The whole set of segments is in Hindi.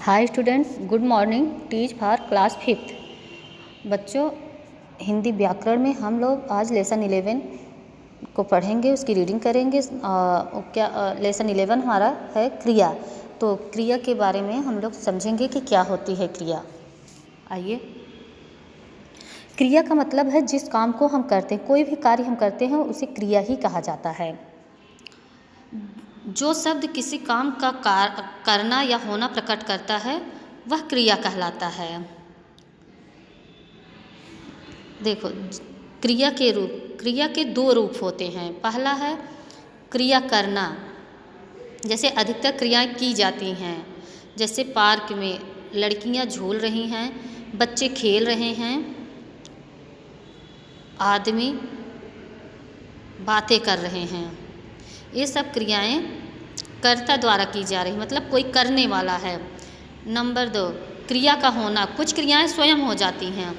Hi students, good morning. Teach for class 5th। बच्चों, हिंदी व्याकरण में हम लोग आज लेसन 11 को पढ़ेंगे, उसकी रीडिंग करेंगे। लेसन 11 हमारा है क्रिया। तो क्रिया के बारे में हम लोग समझेंगे कि क्या होती है क्रिया। आइए, क्रिया का मतलब है जिस काम को हम करते हैं, कोई भी कार्य हम करते हैं उसे क्रिया ही कहा जाता है। जो शब्द किसी काम का करना या होना प्रकट करता है वह क्रिया कहलाता है। देखो, क्रिया के दो रूप होते हैं। पहला है क्रिया करना, जैसे अधिकतर क्रियाएं की जाती हैं, जैसे पार्क में लड़कियां झूल रही हैं, बच्चे खेल रहे हैं, आदमी बातें कर रहे हैं। ये सब क्रियाएं कर्ता द्वारा की जा रही, मतलब कोई करने वाला है। नंबर 2, क्रिया का होना। कुछ क्रियाएं स्वयं हो जाती हैं।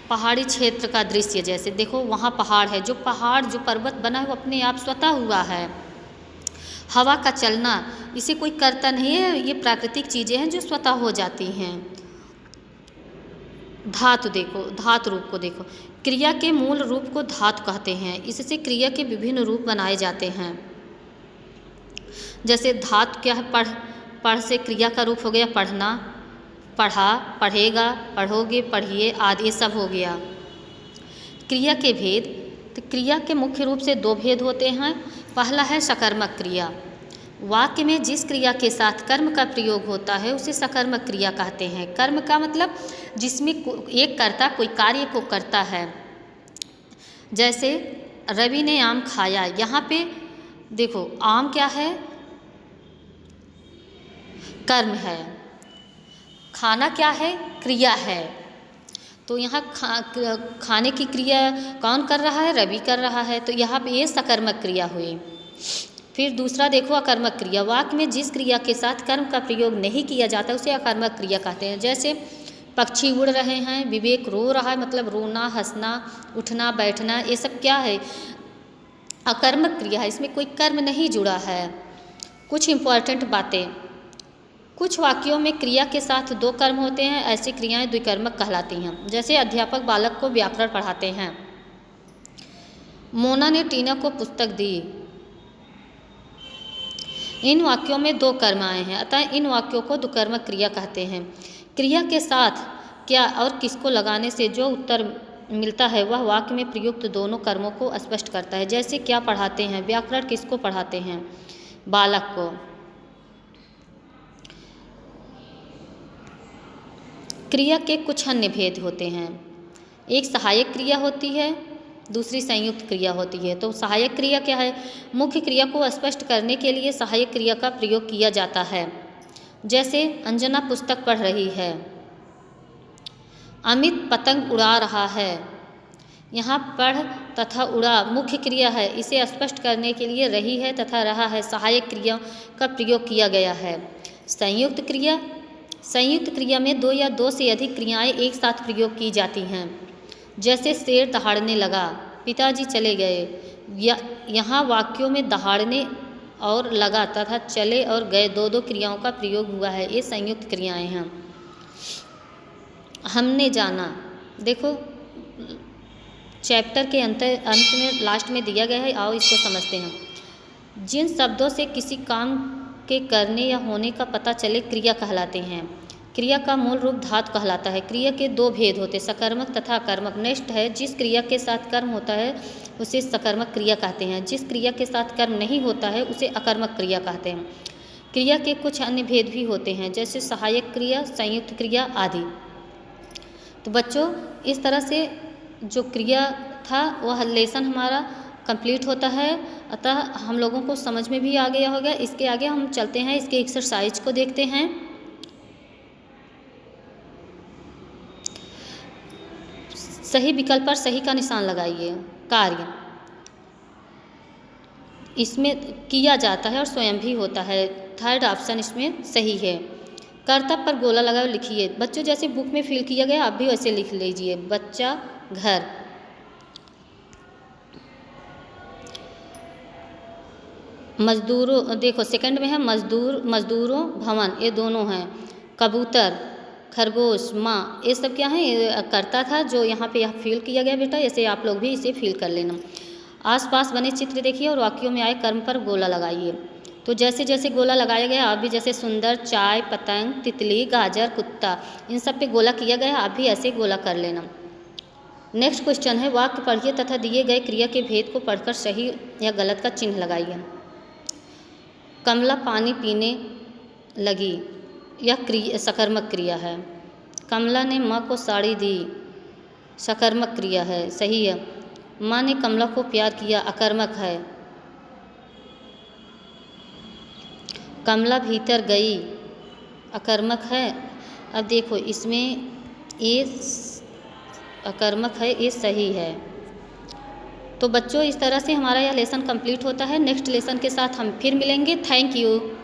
पहाड़ी क्षेत्र का दृश्य, जैसे देखो वहाँ पहाड़ है, जो पर्वत बना है वो अपने आप स्वतः हुआ है। हवा का चलना, इसे कोई करता नहीं है, ये प्राकृतिक चीज़ें हैं जो स्वतः हो जाती हैं। धातु रूप को देखो। क्रिया के मूल रूप को धातु कहते हैं। इससे क्रिया के विभिन्न रूप बनाए जाते हैं। जैसे धातु क्या है? पढ़ से क्रिया का रूप हो गया पढ़ना, पढ़ा, पढ़ेगा, पढ़ोगे, पढ़िए आदि सब हो गया। क्रिया के भेद, तो क्रिया के मुख्य रूप से 2 भेद होते हैं। पहला है सकर्मक क्रिया। वाक्य में जिस क्रिया के साथ कर्म का प्रयोग होता है उसे सकर्मक क्रिया कहते हैं। कर्म का मतलब जिसमें एक कर्ता कोई कार्य को करता है। जैसे रवि ने आम खाया, यहाँ पे देखो आम क्या है? कर्म है। खाना क्या है? क्रिया है। तो यहाँ खाने की क्रिया कौन कर रहा है? रवि कर रहा है। तो यहाँ पे ये सकर्मक क्रिया हुई। फिर दूसरा देखो अकर्मक क्रिया। वाक्य में जिस क्रिया के साथ कर्म का प्रयोग नहीं किया जाता उसे अकर्मक क्रिया कहते हैं। जैसे पक्षी उड़ रहे हैं, विवेक रो रहा है, मतलब रोना, हंसना, उठना, बैठना, ये सब क्या है? अकर्मक क्रिया है, इसमें कोई कर्म नहीं जुड़ा है। कुछ इम्पॉर्टेंट बातें, कुछ वाक्यों में क्रिया के साथ 2 कर्म होते हैं, ऐसी क्रियाएं द्विकर्मक कहलाती हैं। जैसे अध्यापक बालक को व्याकरण पढ़ाते हैं। मोना ने टीना को पुस्तक दी। इन वाक्यों में 2 कर्म आए हैं, अतः इन वाक्यों को द्विकर्मक क्रिया कहते हैं। क्रिया के साथ क्या और किसको लगाने से जो उत्तर मिलता है वह वाक्य में प्रयुक्त दोनों कर्मों को स्पष्ट करता है। जैसे क्या पढ़ाते हैं? व्याकरण किसको पढ़ाते हैं? बालक को। क्रिया के कुछ अन्य भेद होते हैं। एक सहायक क्रिया होती है, दूसरी संयुक्त क्रिया होती है। तो सहायक क्रिया क्या है? मुख्य क्रिया को स्पष्ट करने के लिए सहायक क्रिया का प्रयोग किया जाता है। जैसे अंजना पुस्तक पढ़ रही है, अमित पतंग उड़ा रहा है। यहाँ पढ़ तथा उड़ा मुख्य क्रिया है, इसे स्पष्ट करने के लिए रही है तथा रहा है सहायक क्रिया का प्रयोग किया गया है। संयुक्त क्रिया में 2 या 2 से अधिक क्रियाएं एक साथ प्रयोग की जाती हैं। जैसे शेर दहाड़ने लगा, पिताजी चले गए। यहाँ वाक्यों में दहाड़ने और लगा तथा चले और गए 2 क्रियाओं का प्रयोग हुआ है। ये संयुक्त क्रियाएं हैं। हमने जाना, देखो चैप्टर के अंत में लास्ट में दिया गया है, आओ इसको समझते हैं। जिन शब्दों से किसी काम के करने या होने का पता चले क्रिया कहलाते हैं। क्रिया का मूल रूप धातु कहलाता है। क्रिया के 2 भेद होते, सकर्मक तथा अकर्मक। नेक्स्ट है, जिस क्रिया के साथ कर्म होता है उसे सकर्मक क्रिया कहते हैं। जिस क्रिया के साथ कर्म नहीं होता है उसे अकर्मक क्रिया कहते हैं। क्रिया के कुछ अन्य भेद भी होते हैं, जैसे सहायक क्रिया, संयुक्त क्रिया आदि। तो बच्चों, इस तरह से जो क्रिया था वह लेसन हमारा कंप्लीट होता है। अतः हम लोगों को समझ में भी आ गया होगा। इसके आगे हम चलते हैं, इसके एक्सरसाइज को देखते हैं। सही विकल्प पर सही का निशान लगाइए। कार्य इसमें किया जाता है और स्वयं भी होता है। 3rd ऑप्शन इसमें सही है। कर्तव्य पर गोला लगाओ, लिखिए। बच्चों, जैसे बुक में फिल किया गया आप भी वैसे लिख लीजिए। बच्चा, घर। मजदूरों, देखो सेकंड में है मजदूरों, भवन, ये दोनों हैं। कबूतर, खरगोश, माँ, ये सब क्या है, ये करता था, जो यहाँ पे यह फील किया गया बेटा, ऐसे आप लोग भी इसे फील कर लेना। आसपास बने चित्र देखिए और वाक्यों में आए कर्म पर गोला लगाइए। तो जैसे जैसे गोला लगाया गया, आप भी जैसे सुंदर, चाय, पतंग, तितली, गाजर, कुत्ता, इन सब पे गोला किया गया, आप भी ऐसे गोला कर लेना। नेक्स्ट क्वेश्चन है, वाक्य पढ़िए तथा दिए गए क्रिया के भेद को पढ़कर सही या गलत का चिन्ह लगाइए। कमला पानी पीने लगी, यह सकर्मक क्रिया है। कमला ने माँ को साड़ी दी, सकर्मक क्रिया है, सही है। माँ ने कमला को प्यार किया, अकर्मक है। कमला भीतर गई, अकर्मक है। अब देखो इसमें ये अकर्मक है, ये सही है। तो बच्चों, इस तरह से हमारा यह लेसन कंप्लीट होता है। नेक्स्ट लेसन के साथ हम फिर मिलेंगे। Thank you.